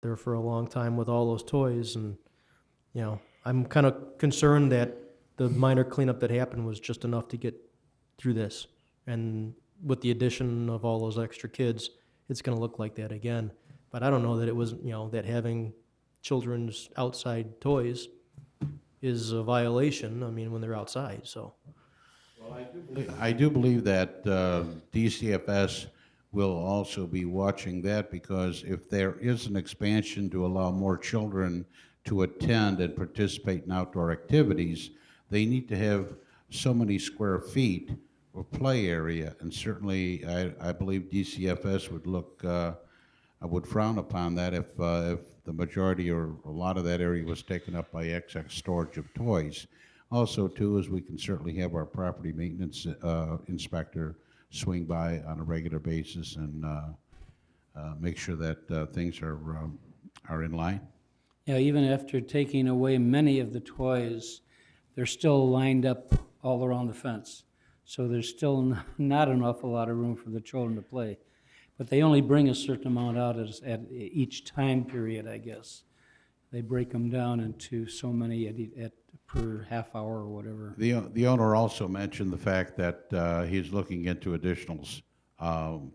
there for a long time with all those toys, and, I'm kind of concerned that the minor cleanup that happened was just enough to get through this. And with the addition of all those extra kids, it's gonna look like that again. But I don't know that it was, that having children's outside toys is a violation, I mean, when they're outside, so. I do believe that DCFS will also be watching that, because if there is an expansion to allow more children to attend and participate in outdoor activities, they need to have so many square feet of play area. And certainly, I believe DCFS would look, would frown upon that if the majority or a lot of that area was taken up by excess storage of toys. Also, too, is we can certainly have our property maintenance inspector swing by on a regular basis and make sure that things are in line. Yeah, even after taking away many of the toys, they're still lined up all around the fence. So there's still not an awful lot of room for the children to play. But they only bring a certain amount out at each time period, I guess. They break them down into so many per half hour or whatever. The owner also mentioned the fact that he's looking into additional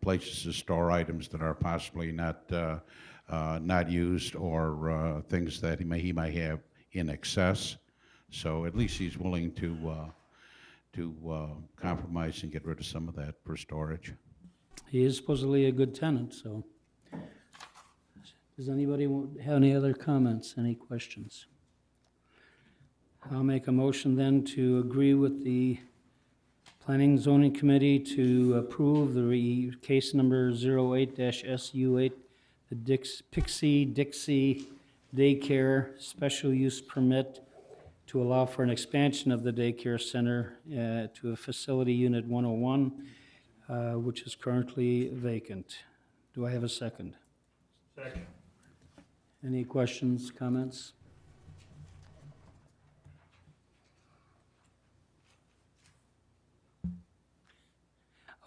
places to store items that are possibly not used, or things that he might have in excess. So at least he's willing to compromise and get rid of some of that for storage. He is supposedly a good tenant, so. Does anybody have any other comments, any questions? I'll make a motion then to agree with the Planning and Zoning Committee to approve the case number 08-SU8, the Pixie Dixie Daycare Special Use Permit to allow for an expansion of the daycare center to a facility unit 101, which is currently vacant. Do I have a second? Second. Any questions, comments?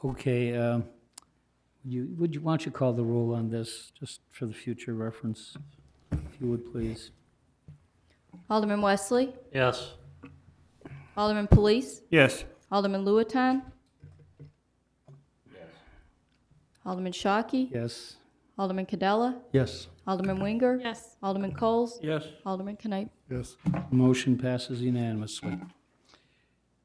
Okay, why don't you call the roll on this, just for the future reference, if you would, please? Alderman Wesley, Yes. Alderman Police, Yes. Alderman Luaton. Alderman Shockey, Yes. Alderman Cadella, Yes. Alderman Winger. Yes. Alderman Coles, Yes. Alderman Knight. Yes. Motion passes unanimously.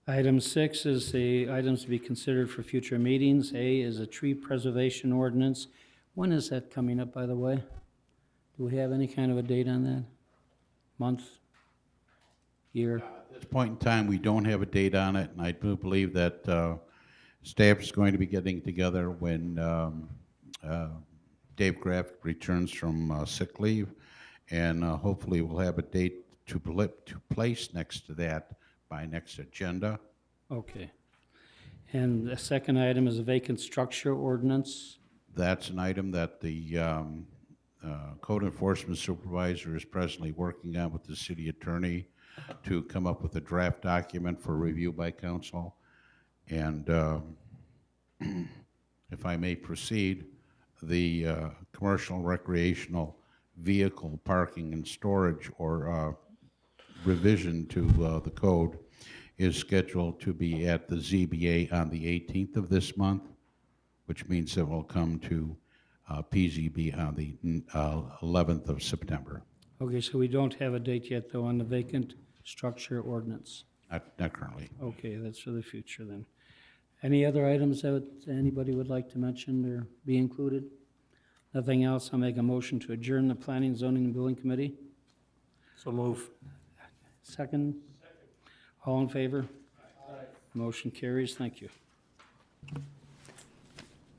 Item 6 is the items to be considered for future meetings. A is a tree preservation ordinance. When is that coming up, by the way? Do we have any kind of a date on that? Month? Year? At this point in time, we don't have a date on it, and I do believe that staff is going to be getting together when Dave Graff returns from sick leave, and hopefully we'll have a date to place next to that by next agenda. Okay. And the second item is a vacant structure ordinance. That's an item that the code enforcement supervisor is presently working on with the city attorney to come up with a draft document for review by council. And if I may proceed, the commercial and recreational vehicle parking and storage, or revision to the code, is scheduled to be at the ZBA on the 18th of this month, which means it will come to PZB on the 11th of September. Okay, so we don't have a date yet, though, on the vacant structure ordinance. Not currently. Okay, that's for the future then. Any other items that anybody would like to mention or be included? Nothing else, I'll make a motion to adjourn the Planning, Zoning, and Building Committee. So move. Second? All in favor? Motion carries, thank you.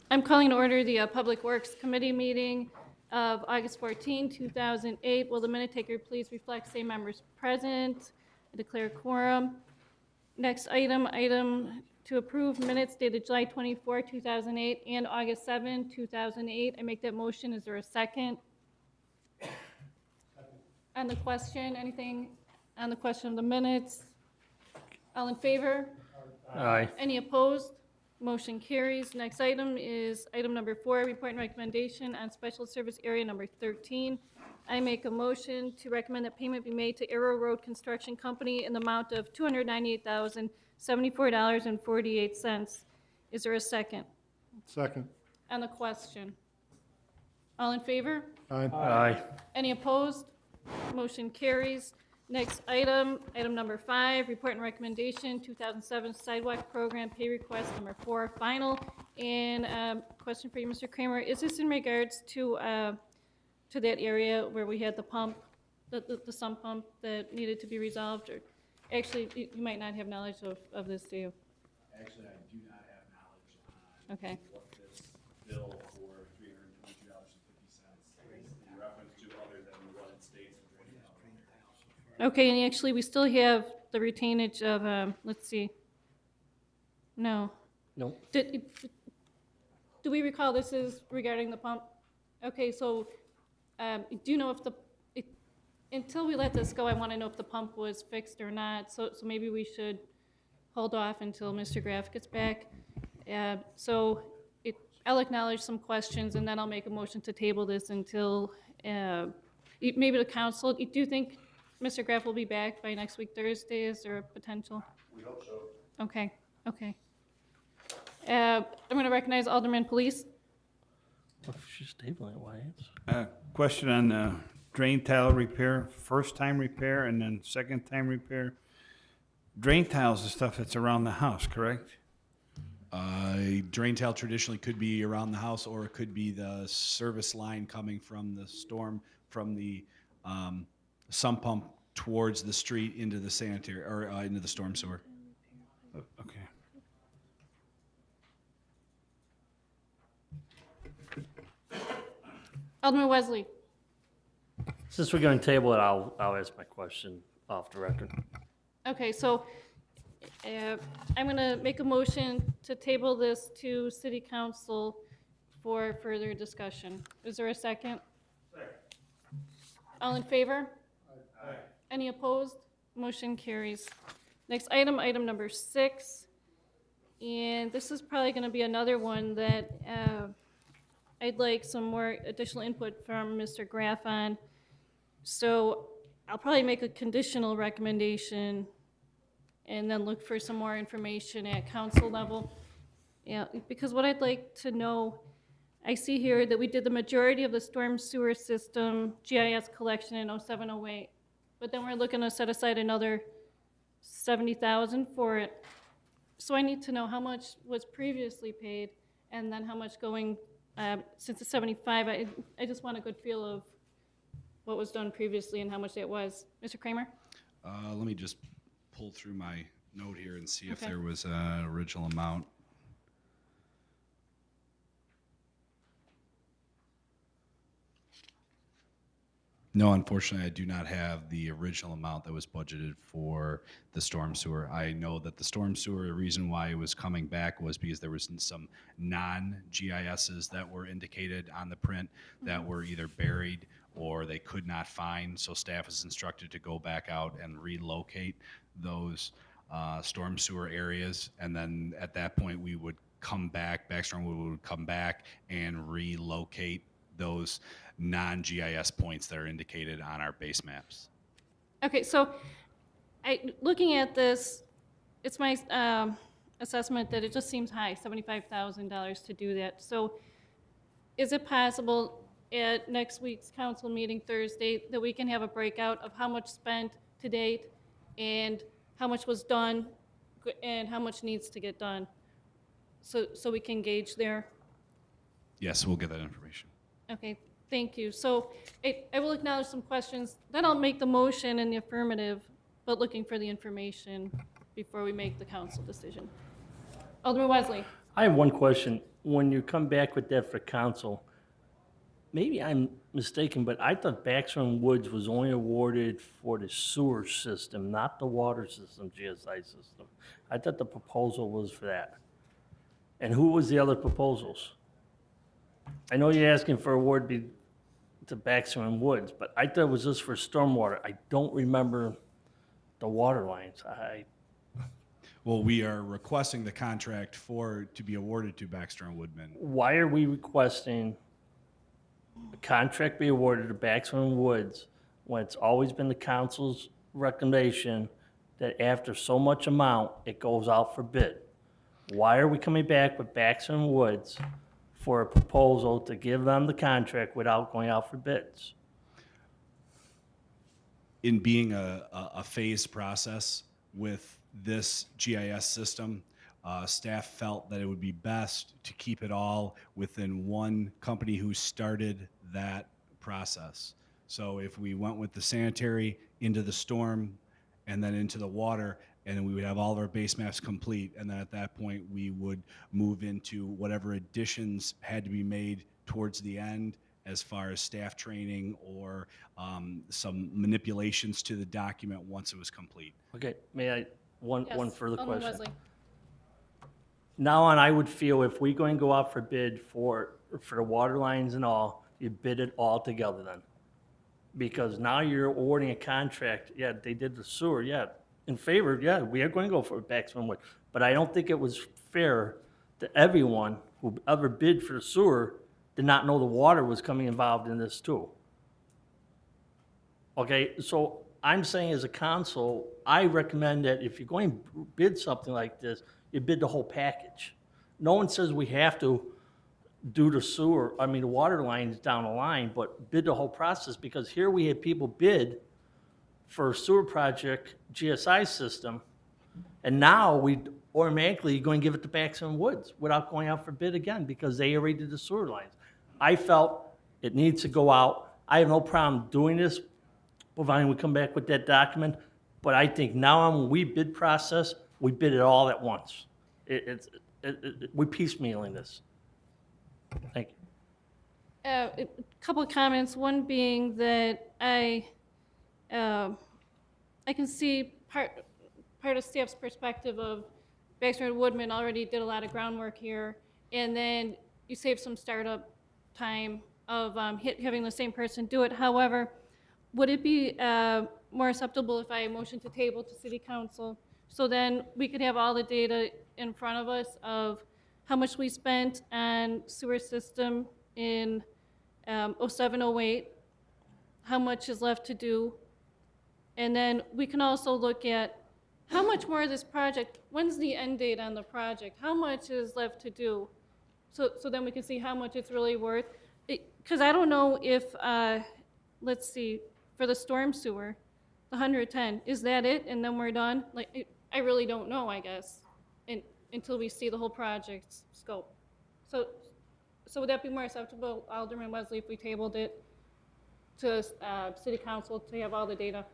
I'm calling to order the Public Works Committee meeting of August 14, 2008. Will the minute taker please reflect same members present? I declare quorum. Next item to approve minutes dated July 24, 2008 and August 7, 2008. I make that motion. Is there a second? On the question, anything on the question of the minutes? All in favor? Aye. Any opposed? Motion carries. Next item is item number 4, report and recommendation on special service area number 13, I make a motion to recommend that payment be made to Arrow Road Construction Company in the amount of $298,074.48. Is there a second? Second. On the question. All in favor? Aye. Any opposed? Motion carries. Next item, item number 5, report and recommendation, 2007 sidewalk program pay request number 4, final. And question for you, Mr. Kramer, is this in regards to that area where we had the pump, the sump pump that needed to be resolved? Or actually, you might not have knowledge of this, do you? Actually, I do not have knowledge on Okay. what this bill for $322.50 is in reference to other than what it states in Drain Tile. Okay, and actually, we still have the retainage of, let's see. No. Nope. Do we recall this is regarding the pump? Okay, so, do you know if until we let this go, I want to know if the pump was fixed or not, so maybe we should hold off until Mr. Graff gets back. I'll acknowledge some questions, and then I'll make a motion to table this until, maybe the council, do you think Mr. Graff will be back by next week, Thursday? Is there a potential? We hope so. Okay, okay. I'm going to recognize Alderman Police. If she's tabling it, why is? Question on drain tile repair, first time repair and then second time repair. Drain tiles and stuff that's around the house, correct? Drain tile traditionally could be around the house, or it could be the service line coming from the storm, from the sump pump towards the street into the sanitary, or into the storm sewer. Okay. Alderman Wesley. Since we're going to table it, I'll ask my question off the record. Okay, so I'm going to make a motion to table this to City Council for further discussion. Is there a second? Second. All in favor? Aye. Any opposed? Motion carries. Next item, item number 6. And this is probably going to be another one that I'd like some more additional input from Mr. Graff on. So I'll probably make a conditional recommendation and then look for some more information at council level. Yeah, because what I'd like to know, I see here that we did the majority of the storm sewer system GIS collection in 0708, but then we're looking to set aside another $70,000 for it. So I need to know how much was previously paid and then how much going, since it's 75, I just want a good feel of what was done previously and how much that was. Mr. Kramer? Let me just pull through my note here and see if Okay. there was an original amount. No, unfortunately, I do not have the original amount that was budgeted for the storm sewer. I know that the storm sewer, the reason why it was coming back was because there was some non-GISs that were indicated on the print that were either buried or they could not find. So staff is instructed to go back out and relocate those storm sewer areas. And then at that point, we would come back, Baxter would come back and relocate those non-GIS points that are indicated on our base maps. Okay, so looking at this, it's my assessment that it just seems high, $75,000 to do that. So is it possible at next week's council meeting Thursday that we can have a breakout of how much spent to date and how much was done and how much needs to get done? So we can gauge there. Yes, we'll get that information. Okay, thank you. So I will acknowledge some questions, then I'll make the motion in the affirmative, but looking for the information before we make the council decision. Alderman Wesley? I have one question. When you come back with that for council, maybe I'm mistaken, but I thought Baxter and Woods was only awarded for the sewer system, not the water system, GSI system. I thought the proposal was for that. And who was the other proposals? I know you're asking for award to Baxter and Woods, but I thought it was just for stormwater. I don't remember the water lines. Well, we are requesting the contract to be awarded to Baxter and Woodman. Why are we requesting a contract be awarded to Baxter and Woods when it's always been the council's recommendation that after so much amount, it goes out for bid. Why are we coming back with Baxter and Woods for a proposal to give them the contract without going out for bids? In being a phased process with this GIS system, staff felt that it would be best to keep it all within one company who started that process. So if we went with the sanitary into the storm and then into the water, and then we would have all of our base maps complete, and then at that point, we would move into whatever additions had to be made towards the end as far as staff training or some manipulations to the document once it was complete. Okay, may I, one Yes, further Alderman question. Wesley. Now on, I would feel if we going to go out for bid for the water lines and all, you bid it all together then. Because now you're awarding a contract, yeah, they did the sewer, yeah, in favor, yeah, we are going to go for Baxter and Wood. But I don't think it was fair to everyone who ever bid for the sewer did not know the water was coming involved in this too. Okay, so I'm saying as a council, I recommend that if you're going to bid something like this, you bid the whole package. No one says we have to do the sewer, I mean, the water lines down the line, but bid the whole process, because here we had people bid for a sewer project GSI system, and now we automatically going to give it to Baxter and Woods without going out for bid again, because they already did the sewer lines. I felt it needs to go out. I have no problem doing this, providing we come back with that document, but I think now on we bid process, we bid it all at once. We're piecemealing this. Thank you. A couple of comments, one being that I can see part of staff's perspective of Baxter and Woodman already did a lot of groundwork here, and then you save some startup time of having the same person do it. However, would it be more acceptable if I motion to table to city council? So then we could have all the data in front of us of how much we spent on sewer system in 07, 08, how much is left to do. And then we can also look at how much more of this project, when's the end date on the project? How much is left to do? So then we can see how much it's really worth. Because I don't know if, let's see, for the storm sewer, the 110, is that it? And then we're done? I really don't know, I guess, until we see the whole project's scope. So would that be more acceptable, Alderman Wesley, if we tabled it to city council to have all the data?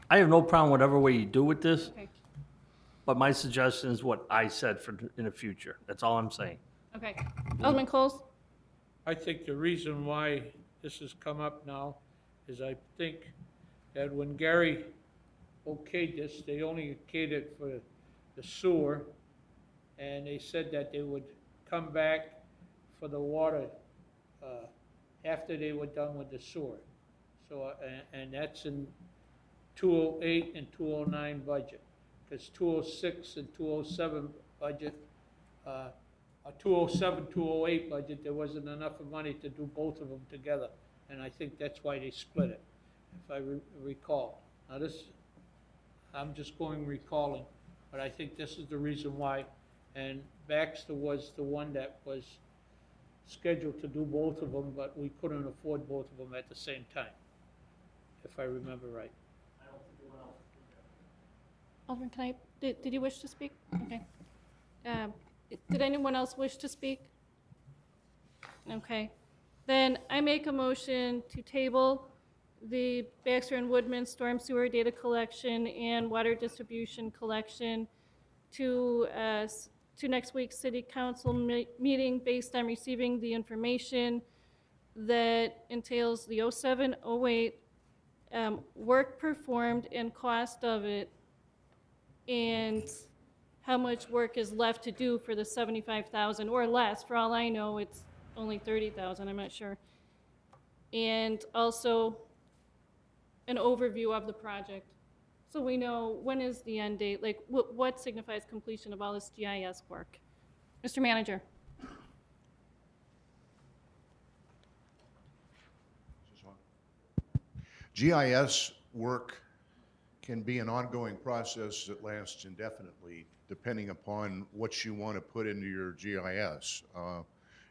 I have no problem whatever way you do with this, Okay, but my suggestion is what I said in the future. That's all I'm saying. okay. Alderman Coles? I think the reason why this has come up now is I think that when Gary okayed this, they only okayed it for the sewer, and they said that they would come back for the water after they were done with the sewer. So, and that's in 208 and 209 budget, because 206 and 207 budget, 207, 208 budget, there wasn't enough of money to do both of them together, and I think that's why they split it, if I recall. Now this, I'm just recalling, but I think this is the reason why, and Baxter was the one that was scheduled to do both of them, but we couldn't afford both of them at the same time, if I remember right. Alderman, did you wish to speak? Okay. Did anyone else wish to speak? Okay. Then I make a motion to table the Baxter and Woodman storm sewer data collection and water distribution collection to next week's city council meeting based on receiving the information that entails the 07, 08 work performed and cost of it, and how much work is left to do for the 75,000 or less. For all I know, it's only 30,000, I'm not sure. And also an overview of the project. So we know when is the end date, like what signifies completion of all this GIS work. Mr. Manager. GIS work can be an ongoing process that lasts indefinitely, depending upon what you want to put into your GIS.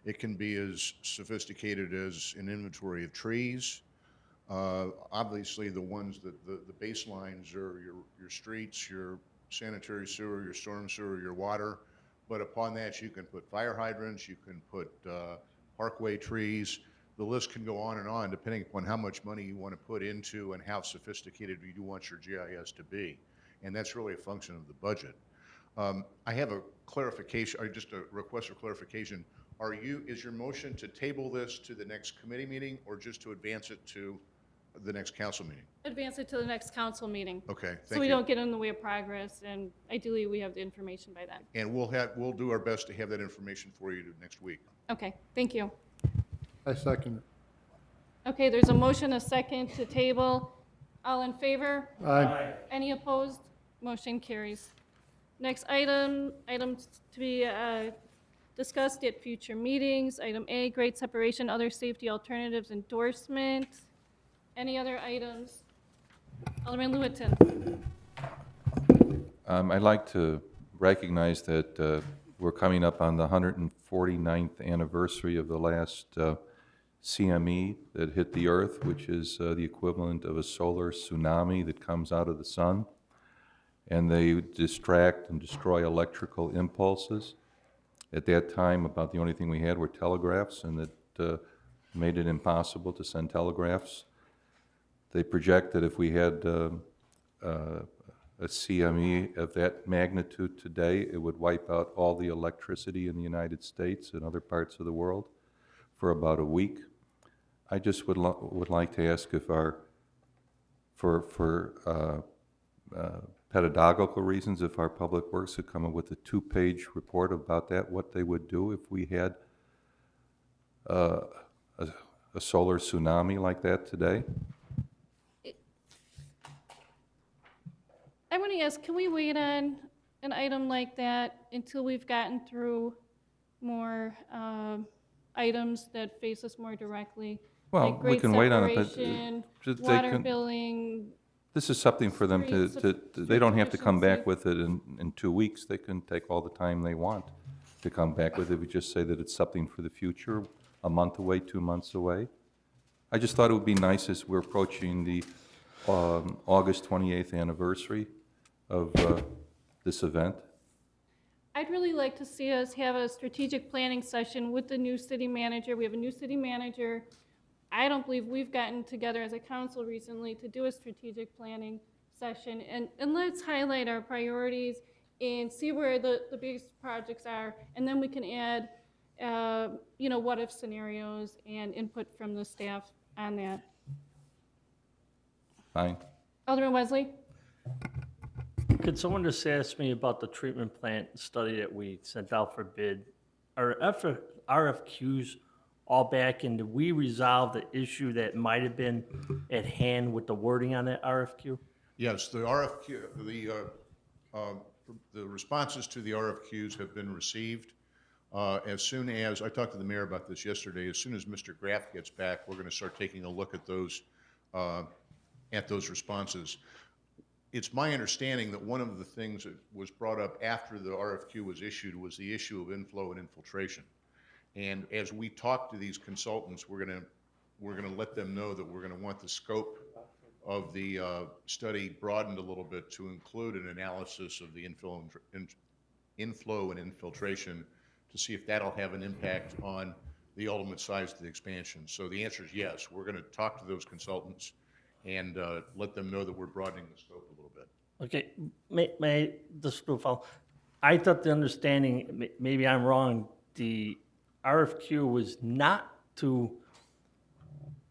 It can be as sophisticated as an inventory of trees. Obviously, the ones that the baselines are your streets, your sanitary sewer, your storm sewer, your water. But upon that, you can put fire hydrants, you can put parkway trees. The list can go on and on, depending upon how much money you want to put into and how sophisticated you want your GIS to be. And that's really a function of the budget. I have a clarification, or just a request for clarification. Is your motion to table this to the next committee meeting, or just to advance it to the next council meeting? Advance it to the next council meeting. Okay, thank you. So we don't get in the way of progress, and ideally, we have the information by then. And we'll do our best to have that information for you next week. Okay, thank you. I second it. Okay, there's a motion, a second to table. All in favor? Aye. Any opposed? Motion carries. Next items to be discussed at future meetings. Item A, grade separation, other safety alternatives endorsement. Any other items? Alderman Lewitton. I'd like to recognize that we're coming up on the 149th anniversary of the last CME that hit the Earth, which is the equivalent of a solar tsunami that comes out of the sun. And they distract and destroy electrical impulses. At that time, about the only thing we had were telegraphs, and that made it impossible to send telegraphs. They project that if we had a CME of that magnitude today, it would wipe out all the electricity in the United States and other parts of the world for about a week. I just would like to ask if for pedagogical reasons, if our public works could come up with a 2-page report about that, what they would do if we had a solar tsunami like that today. I want to ask, can we wait on an item like that until we've gotten through more items that face us more directly? Well, Like we grade can wait on it, but separation, just they water can- billing. This is something for them they don't have to come back with it in 2 weeks. They can take all the time they want to come back with it. We just say that it's something for the future, a month away, 2 months away. I just thought it would be nice as we're approaching the August 28th anniversary of this event. I'd really like to see us have a strategic planning session with the new city manager. We have a new city manager. I don't believe we've gotten together as a council recently to do a strategic planning session. And let's highlight our priorities and see where the biggest projects are. And then we can add, what-if scenarios and input from the staff on that. Fine. Alderman Wesley? Could someone just ask me about the treatment plant study that we sent out for bid? Are RFQs all back, and did we resolve the issue that might have been at hand with the wording on that RFQ? Yes, the RFQ, the responses to the RFQs have been received. As soon as, I talked to the mayor about this yesterday, as soon as Mr. Graff gets back, we're going to start taking a look at those responses. It's my understanding that one of the things that was brought up after the RFQ was issued was the issue of inflow and infiltration. And as we talk to these consultants, we're going to let them know that we're going to want the scope of the study broadened a little bit to include an analysis of the inflow and infiltration to see if that'll have an impact on the ultimate size of the expansion. So the answer is yes. We're going to talk to those consultants and let them know that we're broadening the scope a little bit. Okay, may this follow? I thought the understanding, maybe I'm wrong, the RFQ was not to,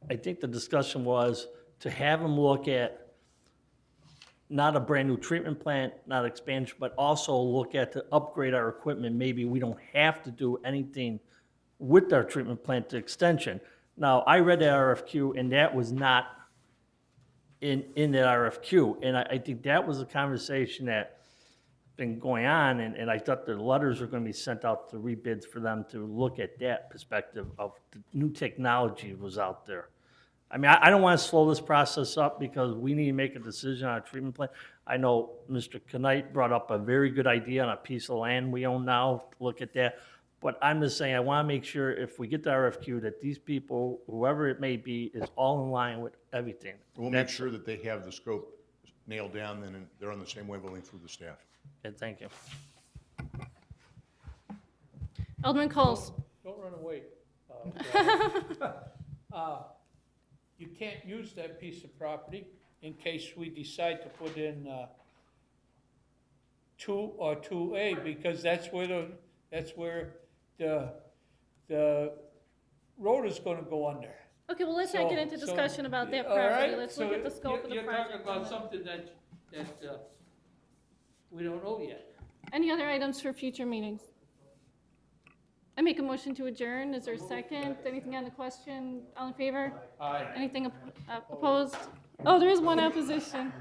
I think the discussion was to have them look at not a brand-new treatment plant, not expansion, but also look at to upgrade our equipment. Maybe we don't have to do anything with our treatment plant to extension. Now, I read the RFQ, and that was not in that RFQ, and I think that was a conversation that been going on, and I thought the letters were going to be sent out to rebids for them to look at that perspective of the new technology was out there. I mean, I don't want to slow this process up because we need to make a decision on a treatment plan. I know Mr. Knight brought up a very good idea on a piece of land we own now, to look at that. But I'm just saying, I want to make sure if we get the RFQ, that these people, whoever it may be, is all in line with everything. We'll make sure that they have the scope nailed down, and they're on the same wavelength with the staff. Okay, thank you. Alderman Coles. Don't run away. You can't use that piece of property in case we decide to put in 2 or 2A, because that's where the road is gonna go under. Okay, well, let's not get into So- discussion about that all right, property. Let's look so at the scope of the You're project. talking about something that we don't know yet. Any other items for future meetings? I make a motion to adjourn. Is there a second? Anything on the question? All in favor? Aye. Anything opposed? Oh, there is one opposition.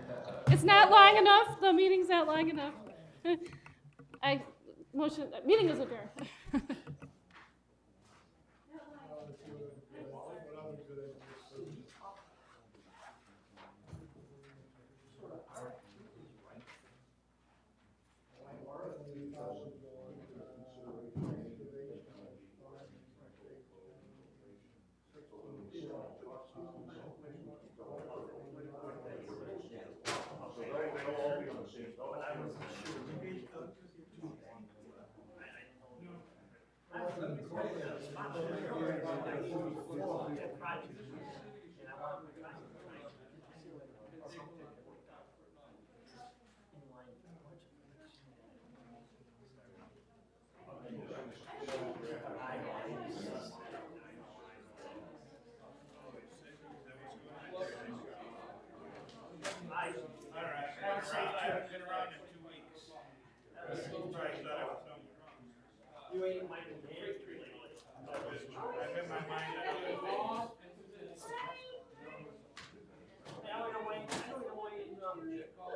It's not long enough. The meeting's not long enough. Meeting is adjourned. I know